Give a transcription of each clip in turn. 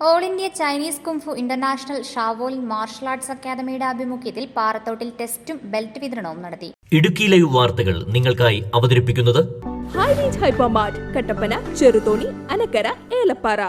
All India Chinese kung fu international Shaolin martial arts അക്കാദമിയുടെ ആഭിമുഖ്യത്തിൽ പാറത്തോട്ടിൽ ടെസ്റ്റും ബെൽറ്റ് വിതരണവും നടത്തി. ഇടുക്കി ലൈവ് വാർത്തകൾ നിങ്ങൾക്കായി അവതരിപ്പിക്കുന്നത് high range hypermart, Kattappana, Cheruthoni, Anakkara, Elappara.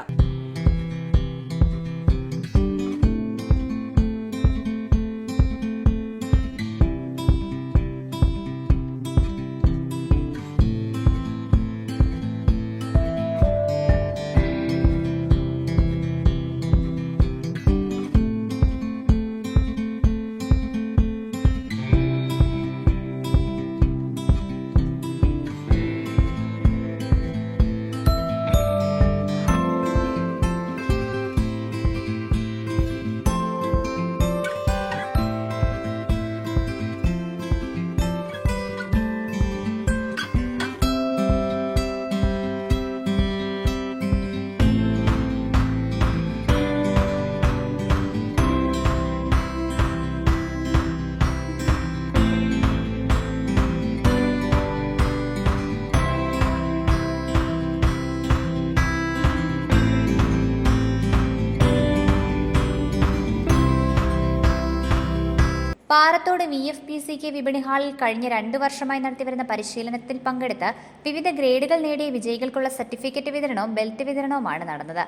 Parathode VFPCK വിപണി ഹാളിൽ കഴിഞ്ഞ 2 വർഷമായി നടത്തിവരുന്ന പരിശീലനത്തിൽ പങ്കെടുത്ത് വിവിധ ഗ്രേഡുകൾ നേടിയ വിജയികൾക്കുള്ള സർട്ടിഫിക്കറ്റ് വിതരണവും ബെൽറ്റ് വിതരണവുമാണ് നടന്നത്.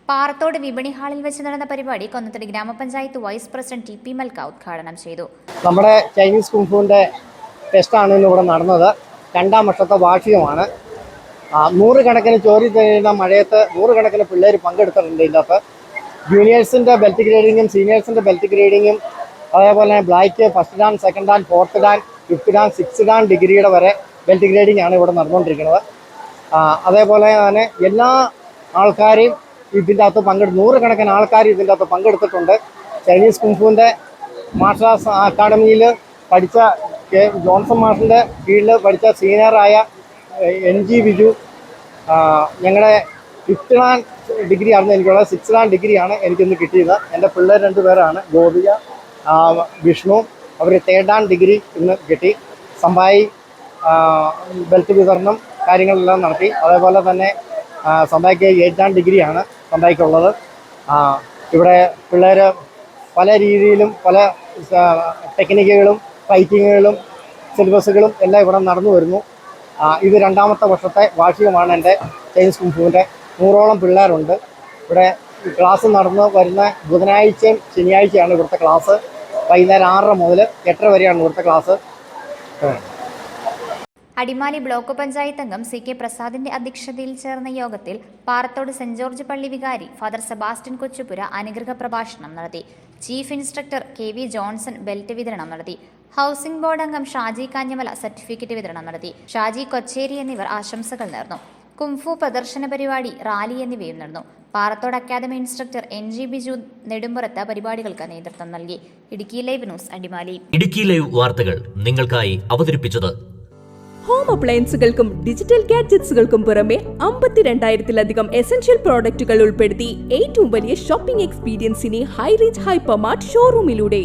പാറത്തോട് വിപണി ഹാളിൽ വെച്ച് നടന്ന പരിപാടി കൊന്നത്തടി ഗ്രാമപഞ്ചായത്ത് വൈസ് പ്രസിഡന്റ് TP മൽക്ക ഉദ്ഘാടനം ചെയ്തു. നമ്മുടെ ചൈനീസ് കുംഫുവിന്റെ ടെസ്റ്റാണ് ഇന്ന് ഇവിടെ നടന്നത്. 2ാം വർഷത്തെ വാർഷികമാണ്. 100 കണക്കിന് ചോരി തരുന്ന മഴയത്ത് 100 കണക്കിന് പിള്ളേർ പങ്കെടുത്തിട്ടുണ്ട്. ഇതിനകത്ത് ജൂനിയേഴ്സിൻ്റെ ബെൽറ്റ് ഗ്രേഡിങ്ങും സീനിയേഴ്സിൻ്റെ ബെൽറ്റ് ഗ്രേഡിങ്ങും അതേപോലെ തന്നെ black, first dan, second dan, fourth dan, fifth dan, 6th dan ഡിഗ്രിയുടെ വരെ ബെൽറ്റ് ഗ്രേഡിംഗ് ആണ് ഇവിടെ നടന്നുകൊണ്ടിരിക്കുന്നത്. അതേപോലെ തന്നെ എല്ലാ ആൾക്കാരെയും ഇതിൻ്റെ അകത്ത് 100 കണക്കിന് ആൾക്കാർ ഇതിൻ്റെ അകത്ത് പങ്കെടുത്തിട്ടുണ്ട്. ചൈനീസ് കുംഫുവിൻ്റെ മാർഷൽ ആർട്സ് അക്കാഡമിയിൽ പഠിച്ച ജോൺസൺ മാഷിൻ്റെ കീഴിൽ പഠിച്ച സീനിയറായ NG ബിജു ഞങ്ങളുടെ 5th ഡാൻ ഡിഗ്രി ആയിരുന്നു എനിക്കുള്ളത്. 6th ഡാൻ ഡിഗ്രിയാണ് എനിക്കിന്ന് കിട്ടിയത്. എൻ്റെ പിള്ളേർ 2 പേരാണ്, ഗോപിക, വിഷ്ണു. അവർ 3rd ഡാൻ ഡിഗ്രി ഇന്ന് കിട്ടി. സംഭായി ബെൽറ്റ് വിതരണം കാര്യങ്ങളെല്ലാം നടത്തി. അതേപോലെ തന്നെ സംഭായിക്ക് 8th ഡാൻ ഡിഗ്രിയാണ് സംഭായിക്കുള്ളത്. ഇവിടെ പിള്ളേർ പല രീതിയിലും പല ടെക്നിക്കുകളും ഫൈറ്റിങ്ങുകളും സിലബസുകളും എല്ലാം ഇവിടെ നടന്നു വരുന്നു. ഇത് 2ാമത്തെ വർഷത്തെ വാർഷികമാണ് എൻ്റെ ചൈനീസ് കുംഫുവിൻ്റെ. 100ഓളം പിള്ളേരുണ്ട്. ഇവിടെ ക്ലാസ് നടന്നു വരുന്ന ബുധനാഴ്ചയും ശനിയാഴ്ചയാണ് ഇവിടുത്തെ ക്ലാസ്. വൈകുന്നേരം 6:30 മുതൽ 8:30 വരെയാണ് ഇവിടുത്തെ ക്ലാസ്. അടിമാലി ബ്ലോക്ക് പഞ്ചായത്ത് അംഗം CK പ്രസാദിന്റെ അധ്യക്ഷതയിൽ ചേർന്ന യോഗത്തിൽ പാറത്തോട് സെന്റ് ജോർജ് പള്ളി വികാരി ഫാദർ സെബാസ്റ്റ്യൻ കൊച്ചുപുര അനുഗ്രഹ പ്രഭാഷണം നടത്തി. Chief instructor KV Johnson belt വിതരണം നടത്തി. ഹൗസിംഗ് ബോർഡ് അംഗം ഷാജി കാഞ്ഞമല സർട്ടിഫിക്കറ്റ് വിതരണം നടത്തി. ഷാജി കൊച്ചേരി എന്നിവർ ആശംസകൾ നേർന്നു. കുംഫു പ്രദർശന പരിപാടി, റാലി എന്നിവയും നടന്നു. Parathode academy instructor NG Biju Nedumpurath പരിപാടികൾക്ക് നേതൃത്വം നൽകി. Idukki live news Adimali. Idukki live വാർത്തകൾ നിങ്ങൾക്കായി അവതരിപ്പിച്ചത് ഹോം അപ്ലയൻസുകൾക്കും ഡിജിറ്റൽ ഗാഡ്ജറ്റ്സുകൾക്കും പുറമെ 52,000-ലധികം എസൻഷ്യൽ പ്രോഡക്റ്റുകൾ ഉൾപ്പെടുത്തി ഏറ്റവും വലിയ ഷോപ്പിംഗ് എക്സ്പീരിയൻസിനെ ഹൈ റേഞ്ച് ഹൈപ്പർമാർട്ട് ഷോറൂമിലൂടെ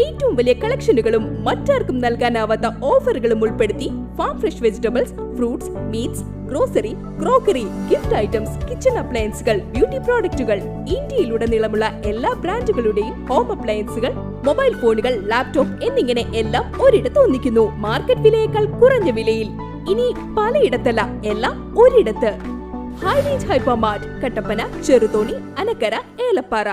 ഏറ്റവും വലിയ കളക്ഷനുകളും മറ്റാർക്കും നൽകാനാവാത്ത ഓഫറുകളും ഉൾപ്പെടുത്തി farm fresh vegetables, fruits, meats, grocery, crockery, gift items, kitchen അപ്ലയൻസുകൾ, ബ്യൂട്ടി പ്രോഡക്റ്റുകൾ, ഇന്ത്യയിലുടനീളമുള്ള എല്ലാ ബ്രാൻഡുകളുടെയും ഹോം അപ്ലയൻസുകൾ, മൊബൈൽ ഫോണുകൾ, ലാപ്ടോപ്പ് എന്നിങ്ങനെ എല്ലാം ഒരിടത്ത് ഒന്നിക്കുന്നു. മാർക്കറ്റ് വിലയേക്കാൾ കുറഞ്ഞ വിലയിൽ. ഇനി പലയിടത്തല്ല, എല്ലാം ഒരിടത്ത്. High range hypermart, Kattappana, Cheruthoni, Anakkara, Elappara.